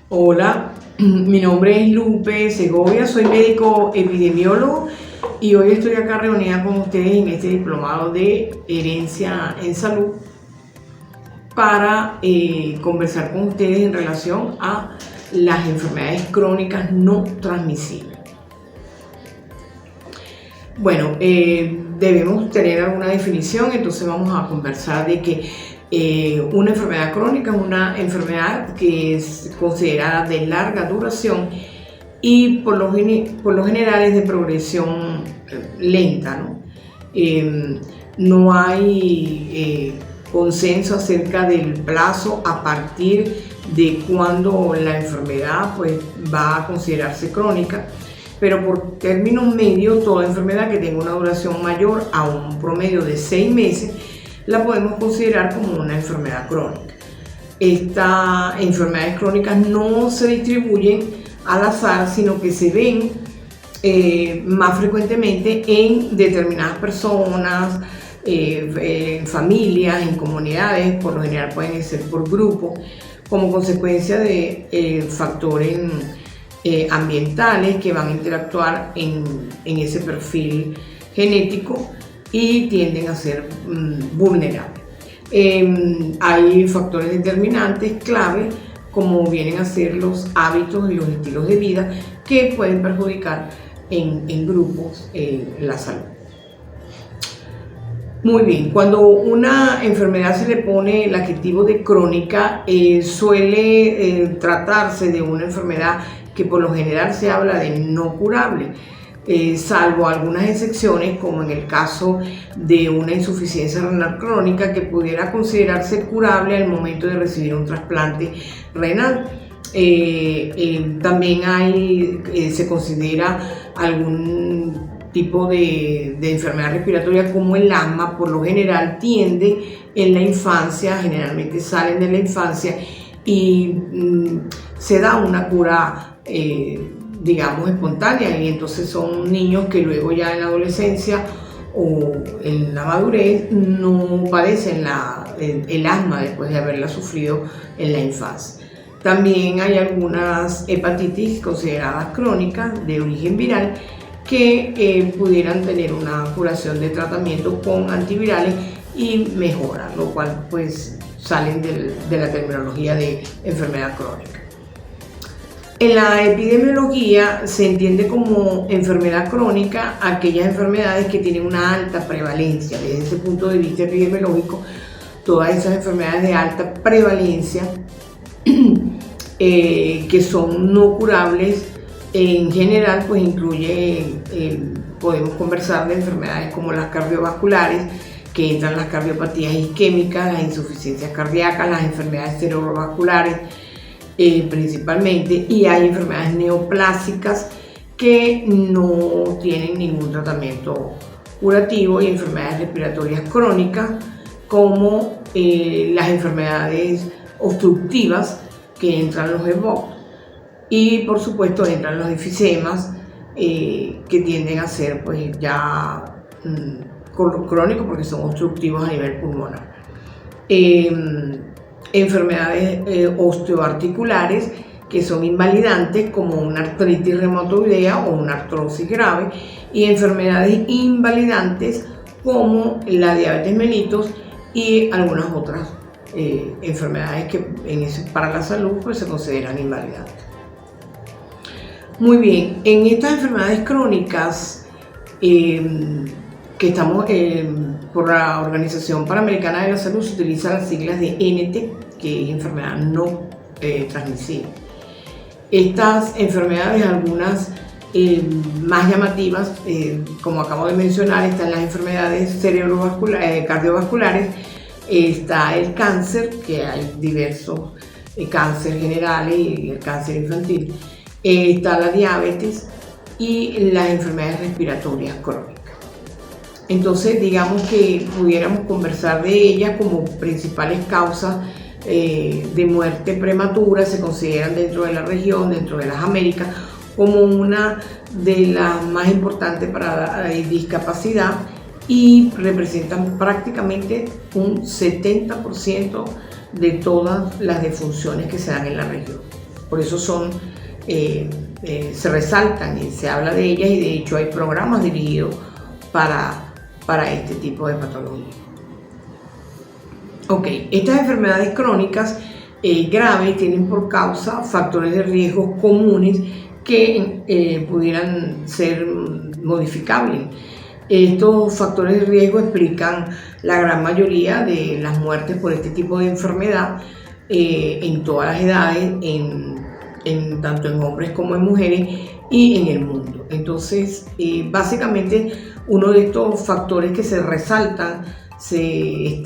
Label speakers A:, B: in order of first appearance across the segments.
A: Hola, mi nombre es Lupe Segovia, soy médico epidemiólogo y hoy estoy acá reunida con ustedes en este diplomado de herencia en salud para conversar con ustedes en relación a las enfermedades crónicas no transmisibles. Bueno, debemos tener alguna definición, entonces vamos a conversar de que una enfermedad crónica es una enfermedad que es considerada de larga duración y por lo general es de progresión lenta, ¿no? No hay consenso acerca del plazo a partir de cuando la enfermedad pues, va a considerarse crónica, pero por términos medios, toda enfermedad que tenga una duración mayor a un promedio de 6 meses la podemos considerar como una enfermedad crónica. Estas enfermedades crónicas no se distribuyen al azar, sino que se ven más frecuentemente en determinadas personas, en familias, en comunidades, por lo general pueden ser por grupos, como consecuencia de factores ambientales que van a interactuar en ese perfil genético y tienden a ser vulnerables. Hay factores determinantes clave como vienen a ser los hábitos y los estilos de vida que pueden perjudicar en grupos la salud. Muy bien, cuando una enfermedad se le pone el adjetivo de crónica, suele tratarse de una enfermedad que por lo general se habla de no curable, salvo algunas excepciones, como en el caso de una insuficiencia renal crónica que pudiera considerarse curable al momento de recibir un trasplante renal. También se considera algún tipo de enfermedad respiratoria como el asma, por lo general tiende en la infancia, generalmente salen de la infancia y se da una cura digamos espontánea, y entonces son niños que luego ya en la adolescencia o en la madurez no padecen el asma después de haberla sufrido en la infancia. También hay algunas hepatitis consideradas crónicas de origen viral que pudieran tener una curación de tratamiento con antivirales y mejora, lo cual pues salen de la terminología de enfermedad crónica. En la epidemiología se entiende como enfermedad crónica aquellas enfermedades que tienen una alta prevalencia. Desde ese punto de vista epidemiológico, todas esas enfermedades de alta prevalencia que son no curables, en general pues incluye, podemos conversar de enfermedades como las cardiovasculares, que entran las cardiopatías isquémicas, las insuficiencias cardíacas, las enfermedades cerebrovasculares, principalmente, y hay enfermedades neoplásicas que no tienen ningún tratamiento curativo, y enfermedades respiratorias crónicas como las enfermedades obstructivas que entran los EVOC, y por supuesto entran los enfisemas que tienden a ser pues ya crónicos porque son obstructivos a nivel pulmonar. Enfermedades osteoarticulares que son invalidantes como una artritis reumatoidea o una artrosis grave, y enfermedades invalidantes como la diabetes mellitus y algunas otras enfermedades que para la salud pues, se consideran invalidantes. Muy bien, en estas enfermedades crónicas que estamos por la Organización Panamericana de la Salud, se utilizan las siglas de NT, que es enfermedad no transmisible. Estas enfermedades, algunas más llamativas, como acabo de mencionar, están las enfermedades cardiovasculares, está el cáncer, que hay diversos cáncer generales y el cáncer infantil, está la diabetes y las enfermedades respiratorias crónicas. Entonces, digamos que pudiéramos conversar de ellas como principales causas de muerte prematura. Se consideran dentro de la región, dentro de las Américas, como una de las más importantes para la discapacidad, y representan prácticamente un 70% de todas las defunciones que se dan en la región. Por eso se resaltan y se habla de ellas, y de hecho hay programas dirigidos para este tipo de patología. Ok, estas enfermedades crónicas graves tienen por causa factores de riesgo comunes que pudieran ser modificables. Estos factores de riesgo explican la gran mayoría de las muertes por este tipo de enfermedad en todas las edades, tanto en hombres como en mujeres y en el mundo. Entonces, básicamente, uno de estos factores que se resaltan, se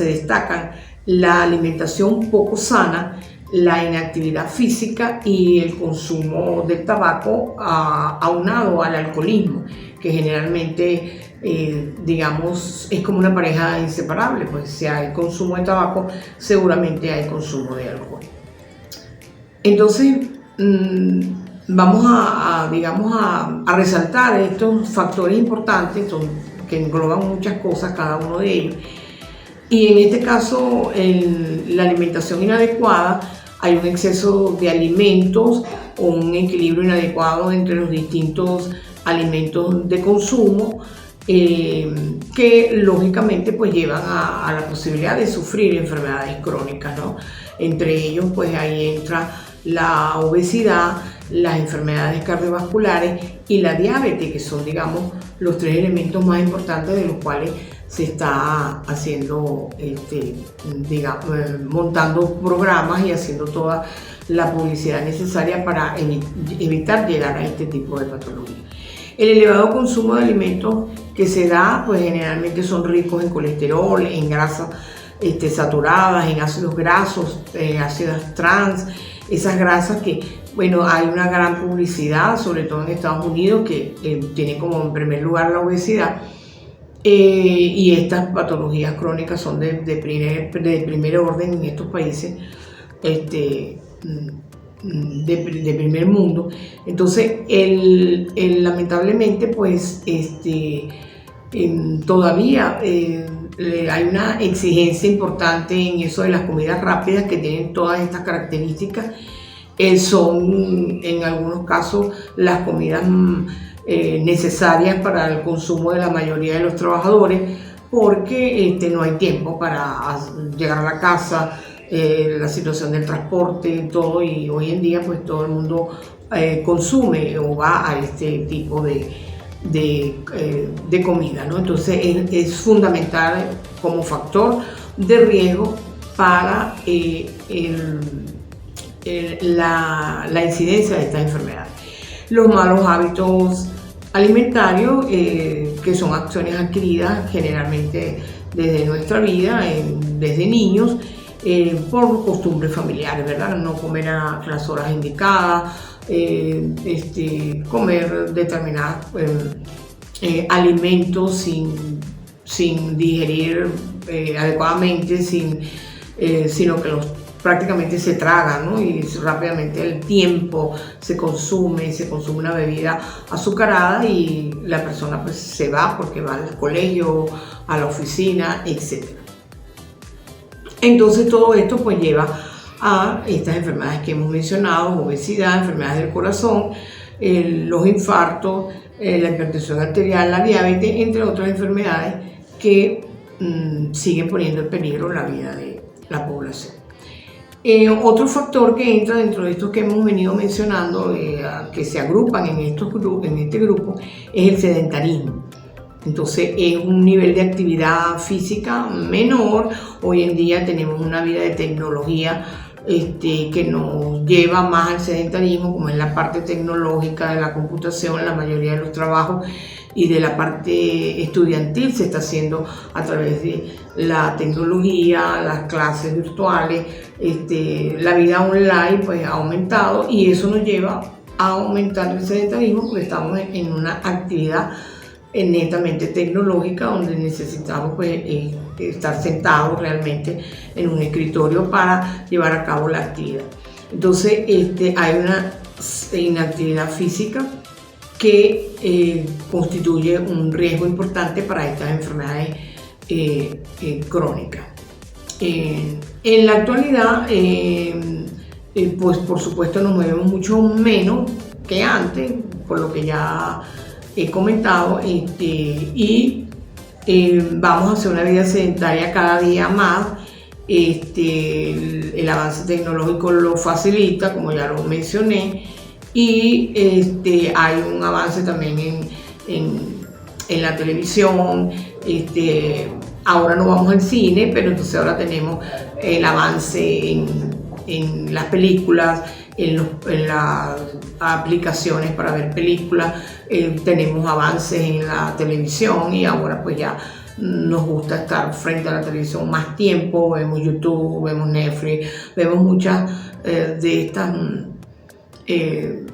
A: destacan: la alimentación poco sana, la inactividad física y el consumo del tabaco aunado al alcoholismo, que generalmente, digamos, es como una pareja inseparable, pues si hay consumo de tabaco, seguramente hay consumo de alcohol. Entonces, vamos a resaltar estos factores importantes que engloban muchas cosas, cada uno de ellos. Y en este caso, en la alimentación inadecuada, hay un exceso de alimentos o un equilibrio inadecuado entre los distintos alimentos de consumo, que lógicamente pues llevan a la posibilidad de sufrir enfermedades crónicas, ¿no? Entre ellos pues ahí entra la obesidad, las enfermedades cardiovasculares y la diabetes, que son, digamos, los tres elementos más importantes de los cuales se está haciendo, montando programas y haciendo toda la publicidad necesaria para evitar llegar a este tipo de patología. El elevado consumo de alimentos que se da, pues generalmente son ricos en colesterol, en grasas saturadas, en ácidos grasos, ácidos trans, esas grasas que, bueno, hay una gran publicidad, sobre todo en Estados Unidos, que tiene como en primer lugar la obesidad. Y estas patologías crónicas son de primer orden en estos países de primer mundo. Entonces, lamentablemente, pues, todavía hay una exigencia importante en eso de las comidas rápidas, que tienen todas estas características. Son, en algunos casos, las comidas necesarias para el consumo de la mayoría de los trabajadores, porque no hay tiempo para llegar a la casa, la situación del transporte, todo, y hoy en día pues todo el mundo consume o va a este tipo de comida, ¿no? Entonces es fundamental como factor de riesgo para la incidencia de estas enfermedades. Los malos hábitos alimentarios, que son acciones adquiridas generalmente desde nuestra vida, desde niños, por costumbres familiares, ¿verdad? No comer a las horas indicadas, comer determinados alimentos sin digerir adecuadamente, sino que prácticamente se tragan, ¿no? Y rápidamente el tiempo se consume una bebida azucarada y la persona pues se va porque va al colegio, a la oficina, etc. Entonces todo esto pues lleva a estas enfermedades que hemos mencionado: obesidad, enfermedades del corazón, los infartos, la hipertensión arterial, la diabetes, entre otras enfermedades que siguen poniendo en peligro la vida de la población. Otro factor que entra dentro de estos que hemos venido mencionando, que se agrupan en este grupo, es el sedentarismo. Entonces es un nivel de actividad física menor. Hoy en día tenemos una vida de tecnología que nos lleva más al sedentarismo, como es la parte tecnológica de la computación. La mayoría de los trabajos y de la parte estudiantil se está haciendo a través de la tecnología, las clases virtuales, la vida online pues ha aumentado, y eso nos lleva a aumentar el sedentarismo, porque estamos en una actividad netamente tecnológica, donde necesitamos pues estar sentados realmente en un escritorio para llevar a cabo la actividad. Entonces hay una inactividad física que constituye un riesgo importante para estas enfermedades crónicas. En la actualidad, pues por supuesto nos movemos mucho menos que antes, por lo que ya he comentado, y vamos a hacer una vida sedentaria cada día más. El avance tecnológico lo facilita, como ya lo mencioné, y hay un avance también en la televisión. Ahora no vamos al cine, pero entonces ahora tenemos el avance en las películas, en las aplicaciones para ver películas, tenemos avances en la televisión, y ahora pues ya nos gusta estar frente a la televisión más tiempo. Vemos YouTube, vemos Netflix, vemos muchas de estas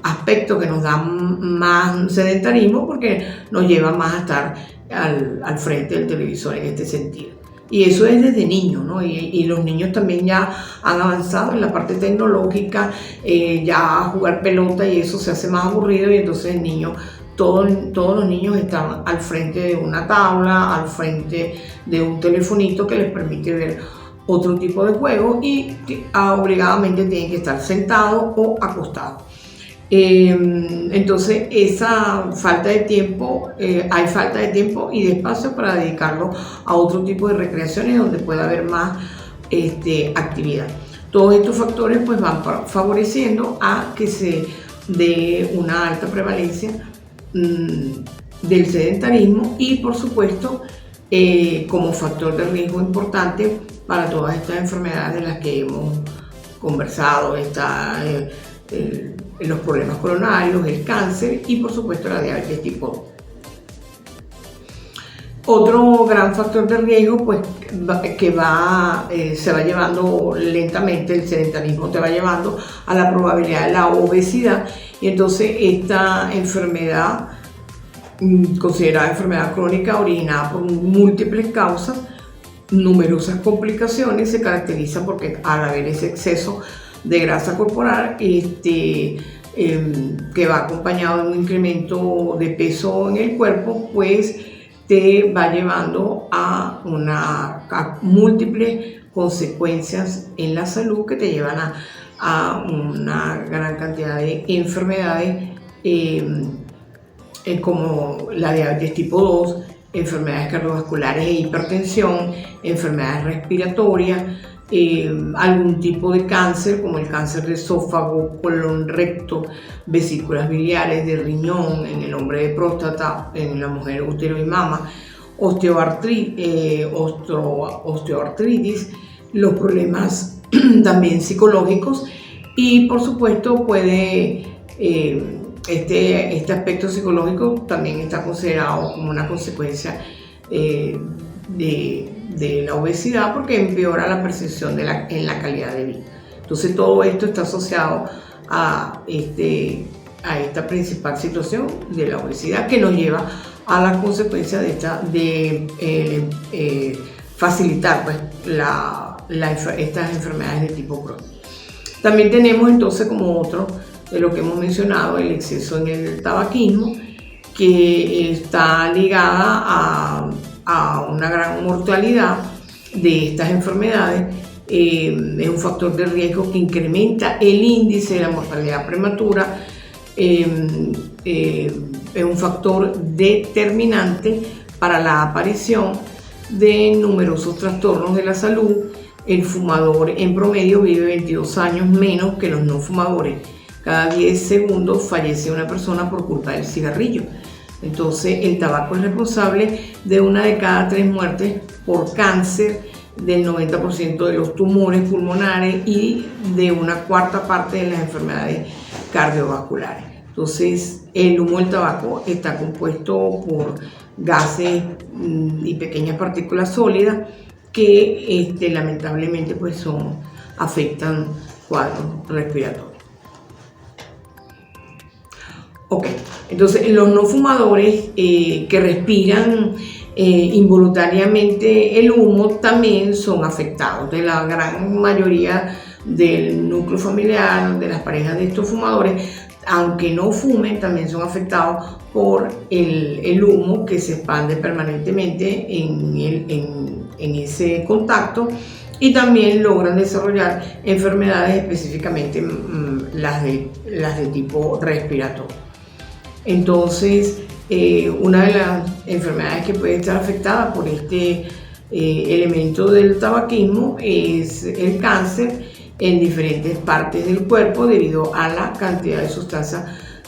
A: aspectos que nos dan más sedentarismo, porque nos lleva más a estar al frente del televisor en este sentido. Y eso es desde niños, ¿no? Y los niños también ya han avanzado en la parte tecnológica, ya jugar pelota y eso se hace más aburrido, y entonces el niño, todos los niños están al frente de una tabla, al frente de un telefonito que les permite ver otro tipo de juego, y obligadamente tienen que estar sentados o acostados. Entonces esa falta de tiempo, hay falta de tiempo y de espacio para dedicarlo a otro tipo de recreaciones donde pueda haber más actividad. Todos estos factores pues van favoreciendo a que se dé una alta prevalencia del sedentarismo, y por supuesto como factor de riesgo importante para todas estas enfermedades de las que hemos conversado, está los problemas coronarios, el cáncer y por supuesto la diabetes tipo 2. Otro gran factor de riesgo, pues, que se va llevando lentamente, el sedentarismo te va llevando a la probabilidad de la obesidad, y entonces esta enfermedad, considerada enfermedad crónica originada por múltiples causas, numerosas complicaciones, se caracteriza porque al haber ese exceso de grasa corporal, que va acompañado de un incremento de peso en el cuerpo, pues te va llevando a múltiples consecuencias en la salud que te llevan a una gran cantidad de enfermedades, como la diabetes tipo 2, enfermedades cardiovasculares e hipertensión, enfermedades respiratorias, algún tipo de cáncer como el cáncer de esófago, colon, recto, vesículas biliares, de riñón, en el hombre de próstata, en la mujer útero y mama, osteoartritis, los problemas también psicológicos, y por supuesto puede este aspecto psicológico también está considerado como una consecuencia de la obesidad, porque empeora la percepción en la calidad de vida. Entonces todo esto está asociado a esta principal situación de la obesidad, que nos lleva a la consecuencia de facilitar pues, estas enfermedades de tipo crónico. También tenemos entonces como otro de lo que hemos mencionado, el exceso en el tabaquismo, que está ligada a una gran mortalidad de estas enfermedades. Es un factor de riesgo que incrementa el índice de la mortalidad prematura, es un factor determinante para la aparición de numerosos trastornos de la salud. El fumador en promedio vive 22 años menos que los no fumadores. Cada 10 segundos fallece una persona por culpa del cigarrillo. Entonces, el tabaco es responsable de 1 de cada 3 muertes por cáncer, del 90% de los tumores pulmonares y de 1/4 parte de las enfermedades cardiovasculares. Entonces, el humo del tabaco está compuesto por gases y pequeñas partículas sólidas que lamentablemente pues afectan cuadros respiratorios. Ok, entonces los no fumadores que respiran involuntariamente el humo también son afectados. De la gran mayoría del núcleo familiar, de las parejas de estos fumadores, aunque no fumen, también son afectados por el humo que se expande permanentemente en ese contacto, y también logran desarrollar enfermedades, específicamente las de tipo respiratorio. Entonces, una de las enfermedades que puede estar afectada por este elemento del tabaquismo es el cáncer en diferentes partes del cuerpo debido a la cantidad de sustancias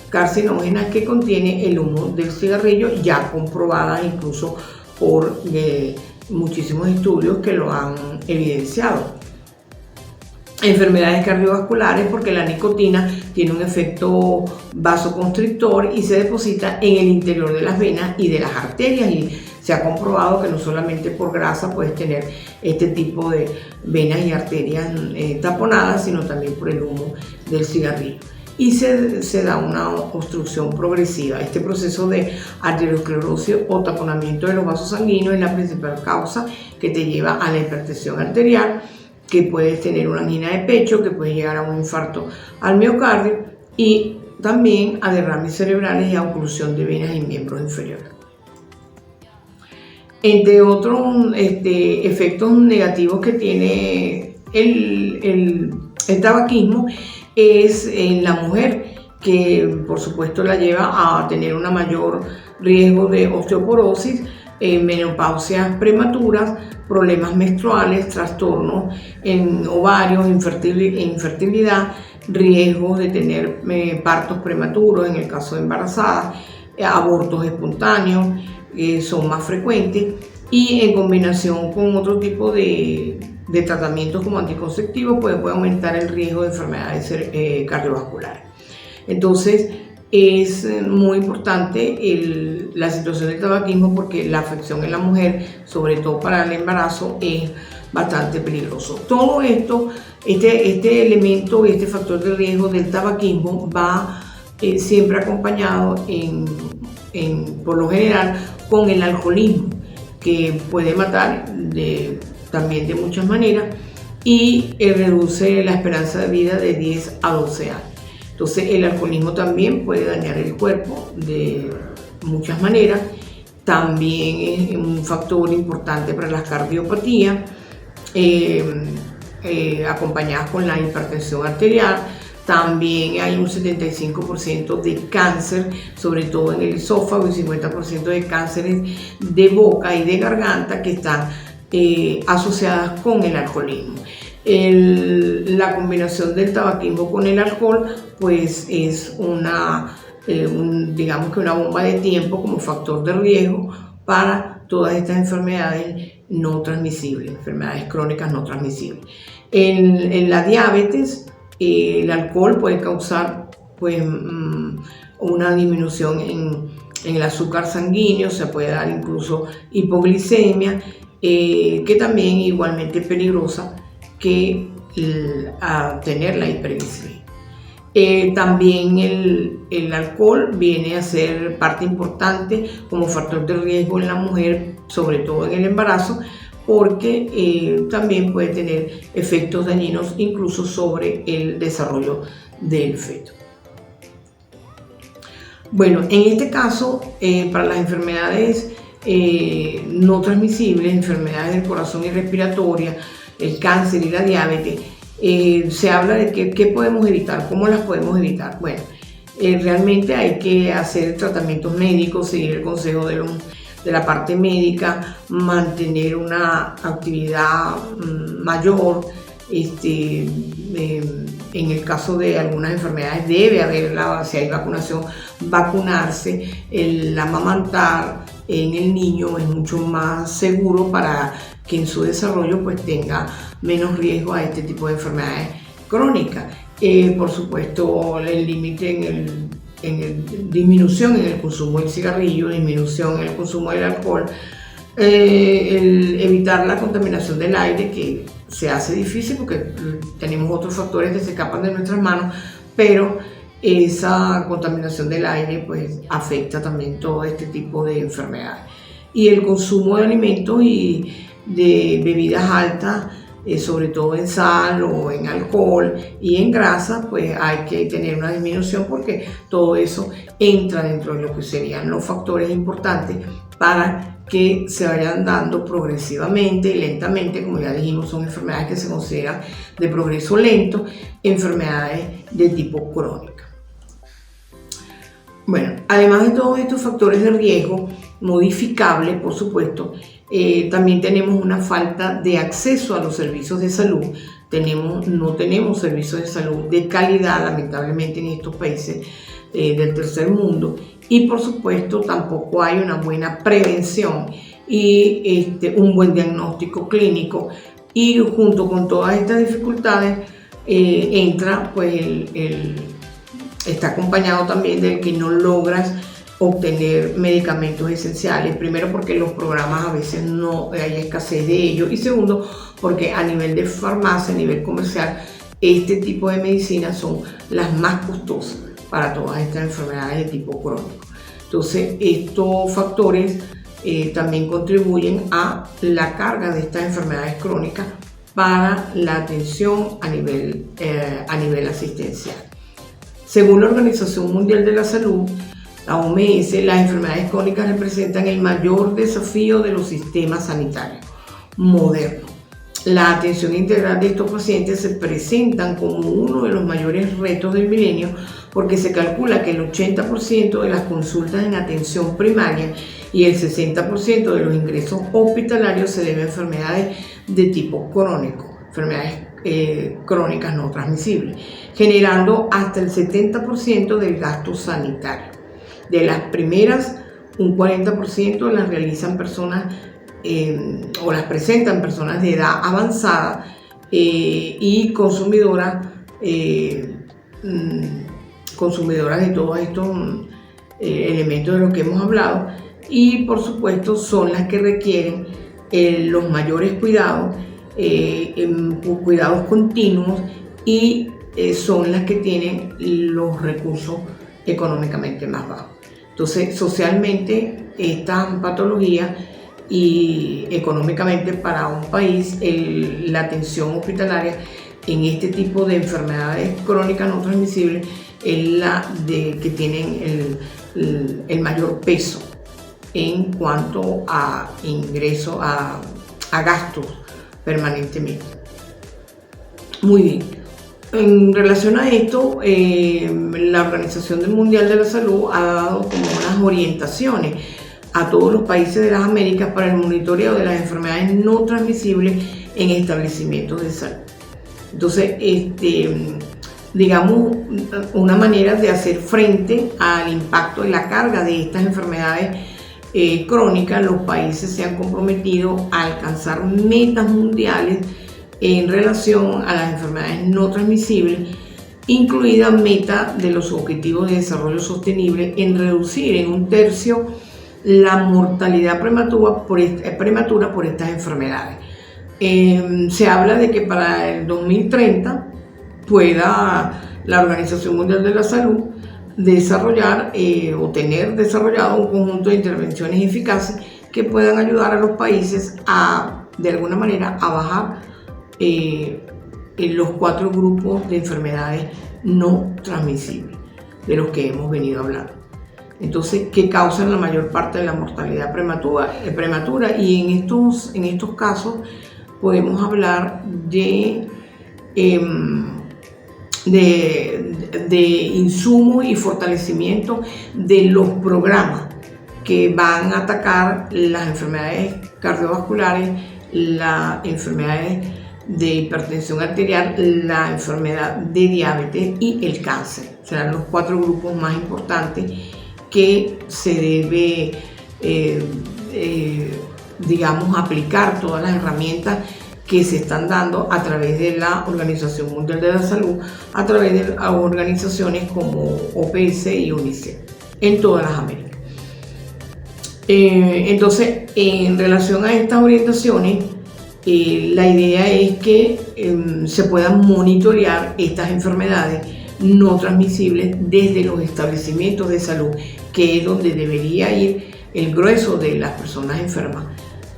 A: carcinógenas que contiene el humo del cigarrillo, ya comprobadas incluso por muchísimos estudios que lo han evidenciado. Enfermedades cardiovasculares, porque la nicotina tiene un efecto vasoconstrictor y se deposita en el interior de las venas y de las arterias, y se ha comprobado que no solamente por grasa puedes tener este tipo de venas y arterias taponadas, sino también por el humo del cigarrillo. Y se da una obstrucción progresiva. Este proceso de arteriosclerosis o taponamiento de los vasos sanguíneos es la principal causa que te lleva a la hipertensión arterial, que puedes tener una angina de pecho, que puede llegar a un infarto al miocardio y también a derrames cerebrales y a oclusión de venas y miembros inferiores. Entre otros efectos negativos que tiene el tabaquismo es en la mujer, que por supuesto la lleva a tener un mayor riesgo de osteoporosis, menopausias prematuras, problemas menstruales, trastornos en ovarios, infertilidad, riesgos de tener partos prematuros en el caso de embarazadas, abortos espontáneos son más frecuentes, y en combinación con otro tipo de tratamientos como anticonceptivos puede aumentar el riesgo de enfermedades cardiovasculares. Entonces es muy importante la situación del tabaquismo, porque la afección en la mujer, sobre todo para el embarazo, es bastante peligroso. Todo esto, este elemento y este factor de riesgo del tabaquismo va siempre acompañado por lo general con el alcoholismo, que puede matar también de muchas maneras, y reduce la esperanza de vida de 10 a 12 años. Entonces el alcoholismo también puede dañar el cuerpo de muchas maneras. También es un factor importante para las cardiopatías, acompañadas con la hipertensión arterial. También hay un 75% de cáncer, sobre todo en el esófago, y 50% de cánceres de boca y de garganta que están asociadas con el alcoholismo. La combinación del tabaquismo con el alcohol pues es digamos que una bomba de tiempo como factor de riesgo para todas estas enfermedades no transmisibles, enfermedades crónicas no transmisibles. En la diabetes, el alcohol puede causar pues una disminución en el azúcar sanguíneo, se puede dar incluso hipoglicemia, que también es igualmente peligrosa que tener la hiperglicemia. También el alcohol viene a ser parte importante como factor de riesgo en la mujer, sobre todo en el embarazo, porque también puede tener efectos dañinos incluso sobre el desarrollo del feto. Bueno, en este caso, para las enfermedades no transmisibles, enfermedades del corazón y respiratoria, el cáncer y la diabetes, se habla de qué podemos evitar, cómo las podemos evitar. Bueno, realmente hay que hacer tratamientos médicos, seguir el consejo de la parte médica, mantener una actividad mayor. En el caso de algunas enfermedades debe haberla, si hay vacunación, vacunarse. El amamantar en el niño es mucho más seguro para que en su desarrollo pues tenga menos riesgo a este tipo de enfermedades crónicas. Por supuesto, el límite en disminución en el consumo del cigarrillo, disminución en el consumo del alcohol, el evitar la contaminación del aire, que se hace difícil porque tenemos otros factores que se escapan de nuestras manos, pero esa contaminación del aire pues afecta también todo este tipo de enfermedades. Y el consumo de alimentos y de bebidas altas, sobre todo en sal o en alcohol y en grasa, pues hay que tener una disminución, porque todo eso entra dentro de lo que serían los factores importantes para que se vayan dando progresivamente y lentamente. Como ya dijimos, son enfermedades que se consideran de progreso lento, enfermedades de tipo crónica. Bueno, además de todos estos factores de riesgo modificables, por supuesto, también tenemos una falta de acceso a los servicios de salud. No tenemos servicios de salud de calidad, lamentablemente, en estos países del tercer mundo, y por supuesto tampoco hay una buena prevención y un buen diagnóstico clínico, y junto con todas estas dificultades entra pues está acompañado también del que no logras obtener medicamentos esenciales. Primero, porque los programas a veces no hay escasez de ellos, y segundo, porque a nivel de farmacia, a nivel comercial, este tipo de medicinas son las más costosas para todas estas enfermedades de tipo crónico. Entonces, estos factores también contribuyen a la carga de estas enfermedades crónicas para la atención a nivel asistencial. Según la Organización Mundial de la Salud, la OMS, las enfermedades crónicas representan el mayor desafío de los sistemas sanitarios modernos. La atención integral de estos pacientes se presentan como uno de los mayores retos del milenio, porque se calcula que el 80% de las consultas en atención primaria y el 60% de los ingresos hospitalarios se deben a enfermedades de tipo crónico, enfermedades crónicas no transmisibles, generando hasta el 70% del gasto sanitario. De las primeras, un 40% las realizan personas o las presentan personas de edad avanzada y consumidoras de todos estos elementos de los que hemos hablado, y por supuesto son las que requieren los mayores cuidados, cuidados continuos, y son las que tienen los recursos económicamente más bajos. Entonces, socialmente, estas patologías y económicamente para un país, la atención hospitalaria en este tipo de enfermedades crónicas no transmisibles es la que tienen el mayor peso en cuanto a ingresos, a gastos permanentemente. Muy bien. En relación a esto, la Organización Mundial de la Salud ha dado como unas orientaciones a todos los países de las Américas para el monitoreo de las enfermedades no transmisibles en establecimientos de salud. Entonces, digamos, una manera de hacer frente al impacto de la carga de estas enfermedades crónicas, los países se han comprometido a alcanzar metas mundiales en relación a las enfermedades no transmisibles, incluida meta de los Objetivos de Desarrollo Sostenible en reducir en 1/3 la mortalidad prematura por estas enfermedades. Se habla de que para el 2030 pueda la Organización Mundial de la Salud desarrollar o tener desarrollado un conjunto de intervenciones eficaces que puedan ayudar a los países de alguna manera a bajar los 4 grupos de enfermedades no transmisibles de los que hemos venido hablando. Entonces, que causan la mayor parte de la mortalidad prematura, y en estos casos podemos hablar de insumos y fortalecimiento de los programas que van a atacar las enfermedades cardiovasculares, las enfermedades de hipertensión arterial, la enfermedad de diabetes y el cáncer. Serán los 4 grupos más importantes que se debe, digamos, aplicar todas las herramientas que se están dando a través de la Organización Mundial de la Salud, a través de organizaciones como OPS y UNICEF en todas las Américas. Entonces, en relación a estas orientaciones, la idea es que se puedan monitorear estas enfermedades no transmisibles desde los establecimientos de salud, que es donde debería ir el grueso de las personas enfermas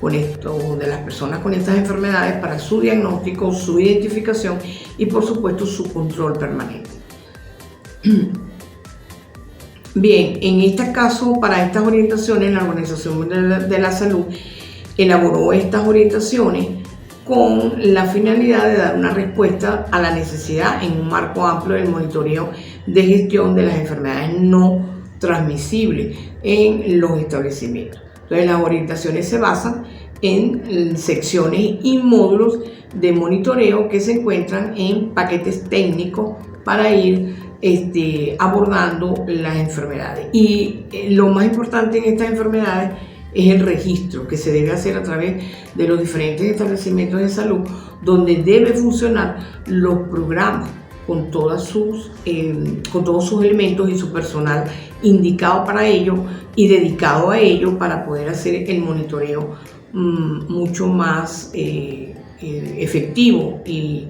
A: de las personas con estas enfermedades, para su diagnóstico, su identificación y por supuesto su control permanente. Bien, en este caso, para estas orientaciones, la Organización Mundial de la Salud elaboró estas orientaciones con la finalidad de dar una respuesta a la necesidad en un marco amplio del monitoreo de gestión de las enfermedades no transmisibles en los establecimientos. Entonces, las orientaciones se basan en secciones y módulos de monitoreo que se encuentran en paquetes técnicos para ir abordando las enfermedades. Y lo más importante en estas enfermedades es el registro que se debe hacer a través de los diferentes establecimientos de salud, donde debe funcionar los programas con todos sus elementos y su personal indicado para ello y dedicado a ello para poder hacer el monitoreo mucho más efectivo y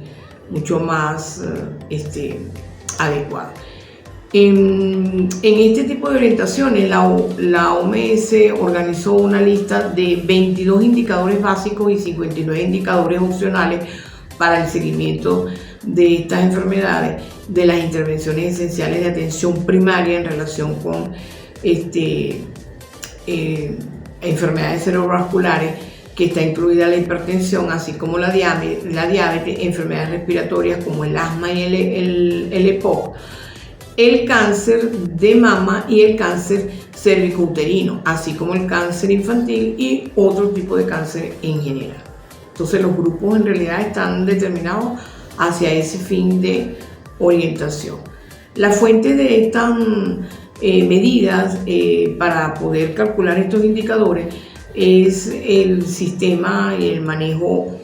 A: mucho más adecuado. En este tipo de orientaciones, la OMS organizó una lista de 22 indicadores básicos y 59 indicadores opcionales para el seguimiento de estas enfermedades, de las intervenciones esenciales de atención primaria en relación con enfermedades cerebrovasculares, que está incluida la hipertensión, así como la diabetes, enfermedades respiratorias como el asma y el EPOC, el cáncer de mama y el cáncer cervicouterino, así como el cáncer infantil y otro tipo de cáncer en general. Entonces, los grupos en realidad están determinados hacia ese fin de orientación. La fuente de estas medidas para poder calcular estos indicadores es el sistema y el manejo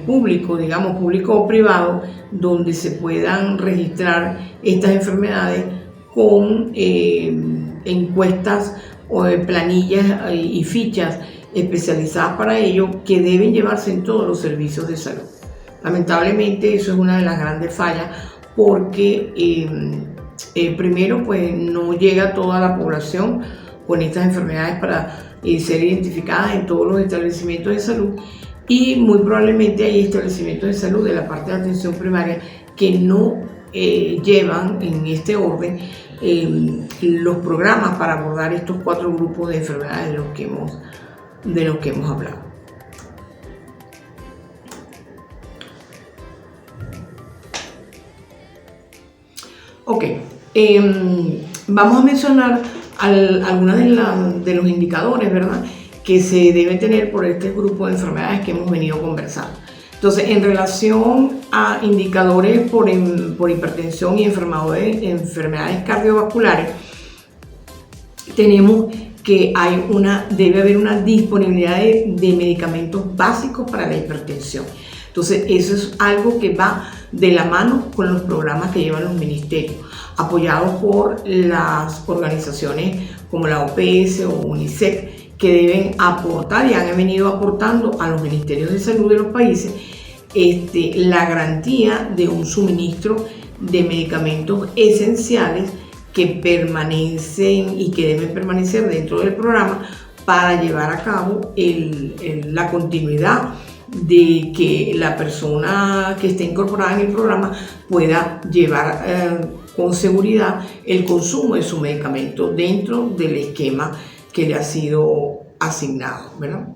A: público, digamos público o privado, donde se puedan registrar estas enfermedades con encuestas o planillas y fichas especializadas para ello, que deben llevarse en todos los servicios de salud. Lamentablemente eso es una de las grandes fallas, porque primero pues no llega toda la población con estas enfermedades para ser identificadas en todos los establecimientos de salud, y muy probablemente hay establecimientos de salud de la parte de atención primaria que no llevan en este orden los programas para abordar estos 4 grupos de enfermedades de los que hemos hablado. Ok, vamos a mencionar algunos de los indicadores, ¿verdad?, que se deben tener por este grupo de enfermedades que hemos venido conversando. Entonces, en relación a indicadores por hipertensión y enfermedades cardiovasculares, tenemos que debe haber una disponibilidad de medicamentos básicos para la hipertensión. Entonces, eso es algo que va de la mano con los programas que llevan los ministerios, apoyados por las organizaciones como la OPS o UNICEF, que deben aportar y han venido aportando a los ministerios de salud de los países la garantía de un suministro de medicamentos esenciales que permanecen y que deben permanecer dentro del programa para llevar a cabo la continuidad de que la persona que esté incorporada en el programa pueda llevar con seguridad el consumo de su medicamento dentro del esquema que le ha sido asignado, ¿verdad?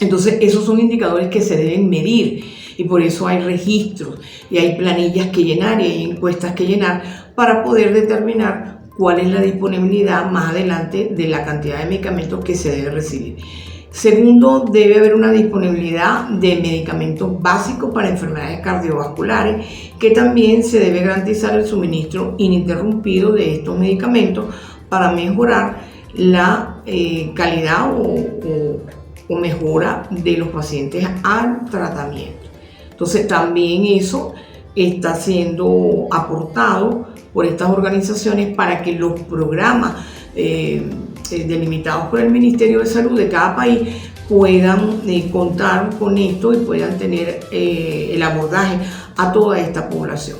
A: Entonces, esos son indicadores que se deben medir, y por eso hay registros y hay planillas que llenar y hay encuestas que llenar para poder determinar cuál es la disponibilidad más adelante de la cantidad de medicamentos que se debe recibir. Segundo, debe haber una disponibilidad de medicamentos básicos para enfermedades cardiovasculares, que también se debe garantizar el suministro ininterrumpido de estos medicamentos para mejorar la calidad o mejora de los pacientes al tratamiento. Entonces, también eso está siendo aportado por estas organizaciones para que los programas delimitados por el Ministerio de Salud de cada país puedan contar con esto y puedan tener el abordaje a toda esta población.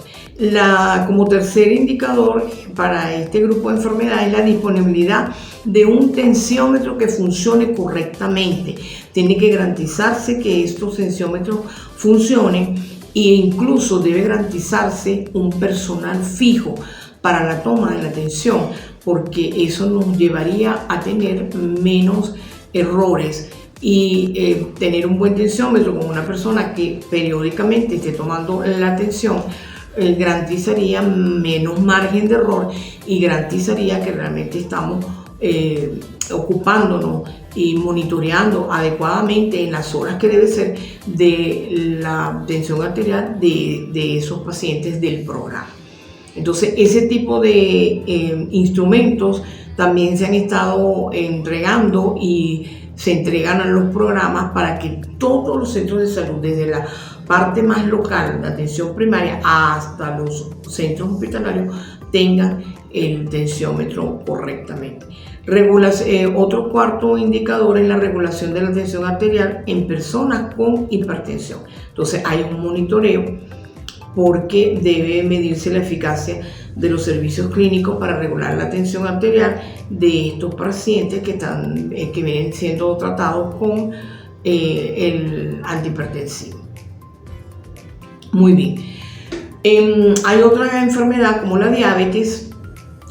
A: Como tercer indicador para este grupo de enfermedades es la disponibilidad de un tensiómetro que funcione correctamente. Tiene que garantizarse que estos tensiómetros funcionen, e incluso debe garantizarse un personal fijo para la toma de la atención, porque eso nos llevaría a tener menos errores y tener un buen tensiómetro con una persona que periódicamente esté tomando la atención garantizaría menos margen de error y garantizaría que realmente estamos ocupándonos y monitoreando adecuadamente en las horas que debe ser de la tensión arterial de esos pacientes del programa. Entonces, ese tipo de instrumentos también se han estado entregando y se entregan a los programas para que todos los centros de salud, desde la parte más local, la atención primaria, hasta los centros hospitalarios, tengan el tensiómetro correctamente. Otro cuarto indicador es la regulación de la tensión arterial en personas con hipertensión. Entonces hay un monitoreo porque debe medirse la eficacia de los servicios clínicos para regular la tensión arterial de estos pacientes que vienen siendo tratados con el antihipertensivo. Muy bien. Hay otra enfermedad como la diabetes,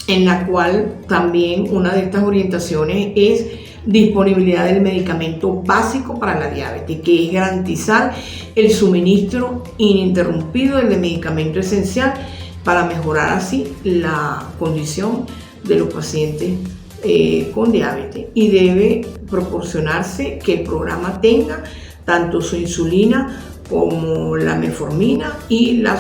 A: en la cual también una de estas orientaciones es disponibilidad del medicamento básico para la diabetes, que es garantizar el suministro ininterrumpido del medicamento esencial para mejorar así la condición de los pacientes con diabetes, y debe proporcionarse que el programa tenga tanto su insulina como la metformina y la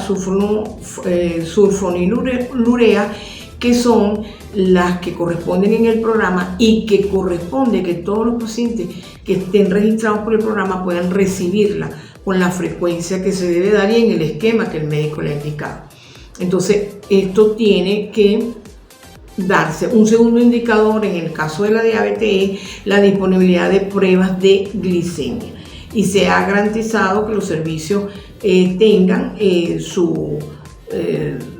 A: sulfonilurea, que son las que corresponden en el programa y que corresponde que todos los pacientes que estén registrados por el programa puedan recibirla con la frecuencia que se debe dar y en el esquema que el médico le ha indicado. Entonces, esto tiene que darse. Un segundo indicador en el caso de la diabetes es la disponibilidad de pruebas de glicemia, y se ha garantizado que los servicios tengan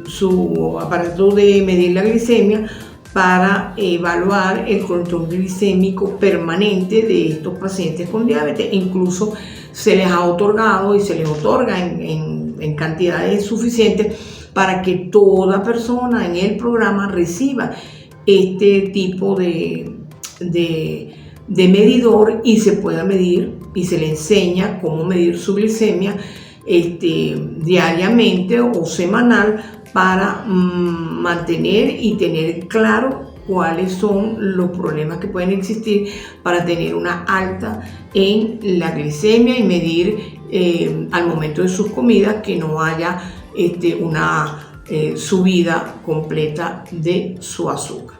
A: su aparato de medir la glicemia para evaluar el control glicémico permanente de estos pacientes con diabetes. Incluso se les ha otorgado y se les otorga en cantidades suficientes para que toda persona en el programa reciba este tipo de medidor y se pueda medir, y se le enseña cómo medir su glicemia diariamente o semanal para mantener y tener claro cuáles son los problemas que pueden existir para tener una alta en la glicemia y medir al momento de sus comidas que no haya una subida completa de su azúcar.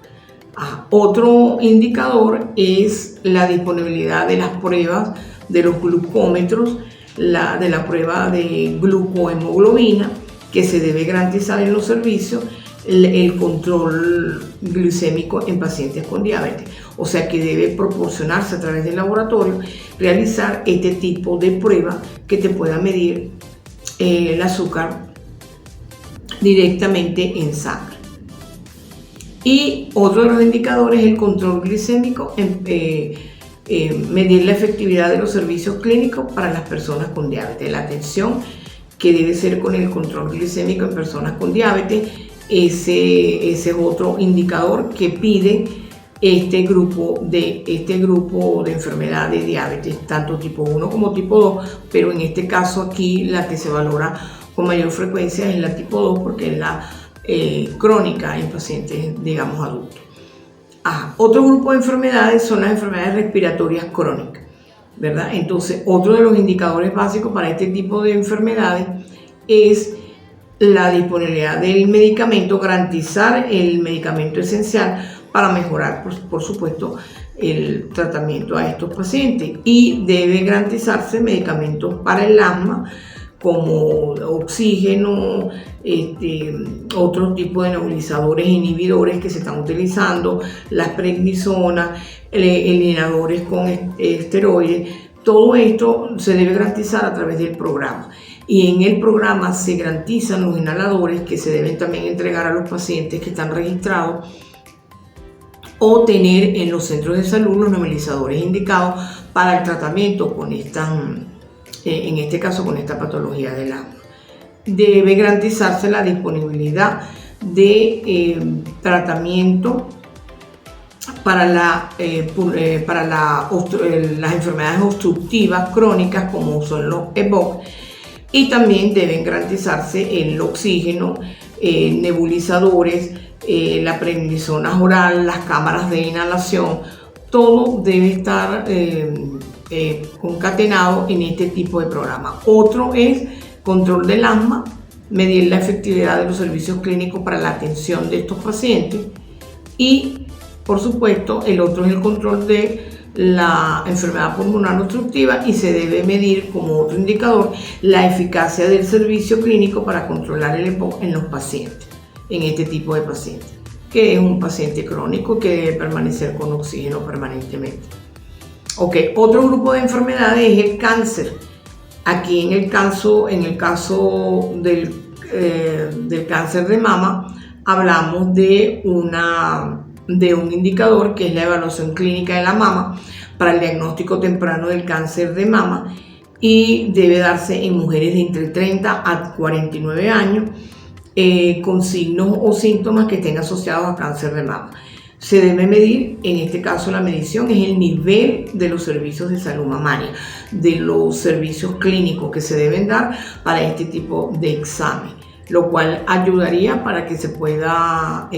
A: Otro indicador es la disponibilidad de las pruebas de los glucómetros, de la prueba de glucohemoglobina, que se debe garantizar en los servicios, el control glicémico en pacientes con diabetes. O sea que debe proporcionarse a través del laboratorio, realizar este tipo de prueba que te pueda medir el azúcar directamente en sangre. Y otro de los indicadores es el control glicémico, medir la efectividad de los servicios clínicos para las personas con diabetes. La atención que debe ser con el control glicémico en personas con diabetes, ese es otro indicador que pide este grupo de enfermedad de diabetes, tanto tipo 1 como tipo 2, pero en este caso aquí la que se valora con mayor frecuencia es la tipo 2 porque es la crónica en pacientes, digamos, adultos. Otro grupo de enfermedades son las enfermedades respiratorias crónicas, ¿verdad? Entonces, otro de los indicadores básicos para este tipo de enfermedades es la disponibilidad del medicamento, garantizar el medicamento esencial para mejorar, por supuesto, el tratamiento a estos pacientes, y debe garantizarse medicamentos para el asma como oxígeno, otro tipo de nebulizadores inhibidores que se están utilizando, las prednisonas, eliminadores con esteroides. Todo esto se debe garantizar a través del programa, y en el programa se garantizan los inhaladores que se deben también entregar a los pacientes que están registrados o tener en los centros de salud los nebulizadores indicados para el tratamiento con en este caso con esta patología del asma. Debe garantizarse la disponibilidad de tratamiento para las enfermedades obstructivas crónicas como son los EPOC, y también deben garantizarse el oxígeno, nebulizadores, la prednisona oral, las cámaras de inhalación. Todo debe estar concatenado en este tipo de programa. Otro es control del asma, medir la efectividad de los servicios clínicos para la atención de estos pacientes, y por supuesto el otro es el control de la enfermedad pulmonar obstructiva, y se debe medir como otro indicador la eficacia del servicio clínico para controlar el EPOC en los pacientes, en este tipo de pacientes, que es un paciente crónico que debe permanecer con oxígeno permanentemente. Ok, otro grupo de enfermedades es el cáncer. Aquí en el caso del cáncer de mama, hablamos de un indicador que es la evaluación clínica de la mama para el diagnóstico temprano del cáncer de mama, y debe darse en mujeres de entre 30 a 49 años con signos o síntomas que estén asociados a cáncer de mama. Se debe medir, en este caso la medición es el nivel de los servicios de salud mamaria, de los servicios clínicos que se deben dar para este tipo de examen, lo cual ayudaría para que se pueda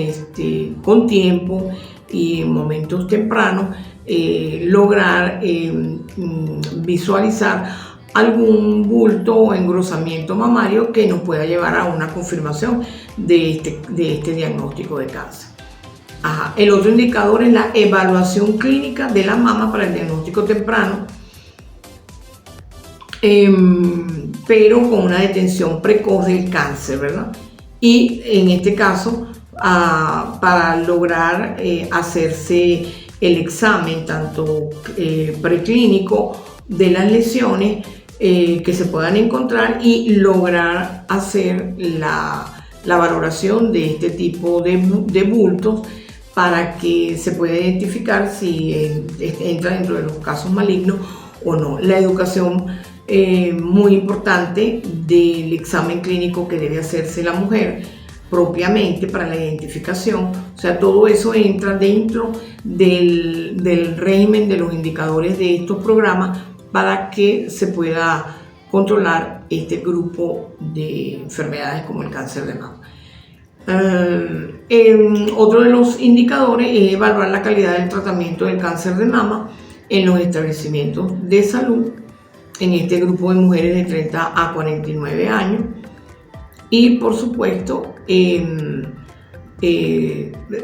A: con tiempo y en momentos tempranos lograr visualizar algún bulto o engrosamiento mamario que nos pueda llevar a una confirmación de este diagnóstico de cáncer. El otro indicador es la evaluación clínica de la mama para el diagnóstico temprano, pero con una detención precoz del cáncer, ¿verdad? Y en este caso, para lograr hacerse el examen tanto preclínico de las lesiones que se puedan encontrar, y lograr hacer la valoración de este tipo de bultos para que se pueda identificar si entra dentro de los casos malignos o no. La educación muy importante del examen clínico que debe hacerse la mujer propiamente para la identificación, o sea, todo eso entra dentro del régimen de los indicadores de estos programas para que se pueda controlar este grupo de enfermedades como el cáncer de mama. Otro de los indicadores es evaluar la calidad del tratamiento del cáncer de mama en los establecimientos de salud en este grupo de mujeres de 30 a 49 años, y por supuesto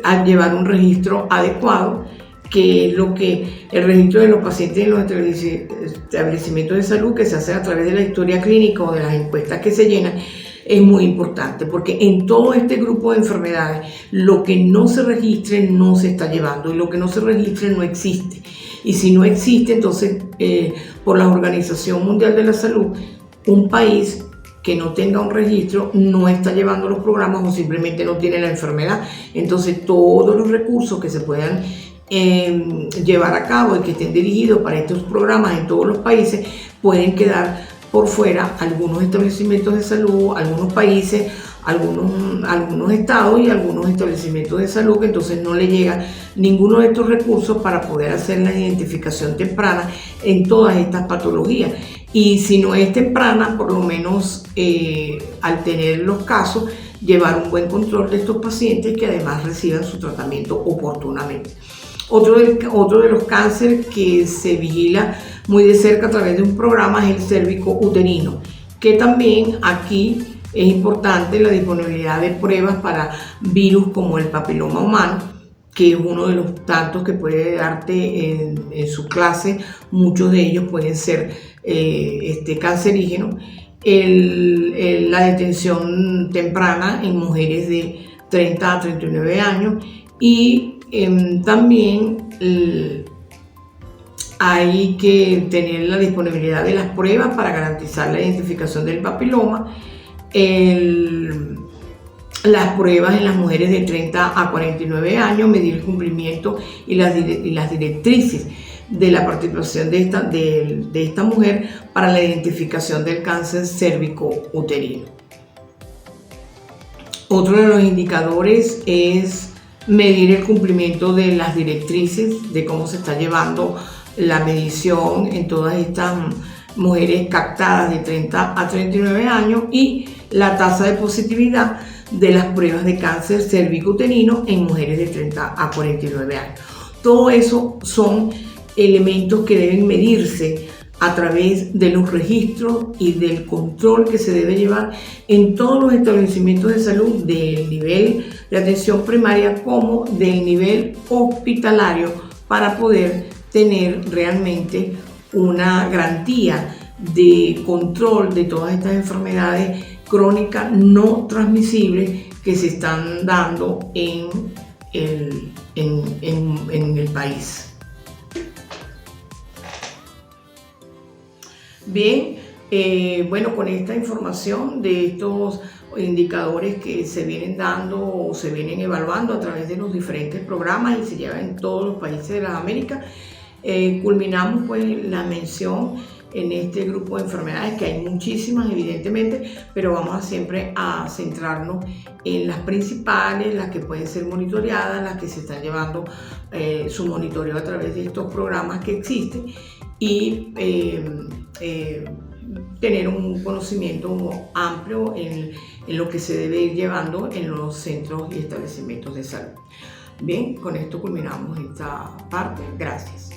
A: al llevar un registro adecuado, que es lo que el registro de los pacientes en los establecimientos de salud, que se hace a través de la historia clínica o de las encuestas que se llenan, es muy importante, porque en todo este grupo de enfermedades lo que no se registre no se está llevando, y lo que no se registre no existe, y si no existe, entonces por la Organización Mundial de la Salud, un país que no tenga un registro no está llevando los programas o simplemente no tiene la enfermedad. Entonces todos los recursos que se puedan llevar a cabo y que estén dirigidos para estos programas en todos los países pueden quedar por fuera algunos establecimientos de salud, algunos países, algunos estados y algunos establecimientos de salud, que entonces no le llega ninguno de estos recursos para poder hacer la identificación temprana en todas estas patologías. Y si no es temprana, por lo menos al tener los casos, llevar un buen control de estos pacientes, que además reciban su tratamiento oportunamente. Otro de los cánceres que se vigila muy de cerca a través de un programa es el cérvico uterino, que también aquí es importante la disponibilidad de pruebas para virus como el papiloma humano, que es uno de los tantos que puede darte en su clase. Muchos de ellos pueden ser cancerígenos. La detención temprana en mujeres de 30 a 39 años, y también hay que tener la disponibilidad de las pruebas para garantizar la identificación del papiloma. Las pruebas en las mujeres de 30 a 49 años, medir el cumplimiento y las directrices de la participación de esta mujer para la identificación del cáncer cérvico uterino. Otro de los indicadores es medir el cumplimiento de las directrices de cómo se está llevando la medición en todas estas mujeres captadas de 30 a 39 años y la tasa de positividad de las pruebas de cáncer cervicuterino en mujeres de 30 a 49 años. Todo eso son elementos que deben medirse a través de los registros y del control que se debe llevar en todos los establecimientos de salud del nivel de atención primaria como del nivel hospitalario para poder tener realmente una garantía de control de todas estas enfermedades crónicas no transmisibles que se están dando en el país. Bien, bueno, con esta información de estos indicadores que se vienen dando o se vienen evaluando a través de los diferentes programas y se llevan en todos los países de las Américas, culminamos pues la mención en este grupo de enfermedades, que hay muchísimas evidentemente, pero vamos siempre a centrarnos en las principales, las que pueden ser monitoreadas, las que se están llevando su monitoreo a través de estos programas que existen y tener un conocimiento amplio en lo que se debe ir llevando en los centros y establecimientos de salud. Bien, con esto culminamos esta parte. Gracias.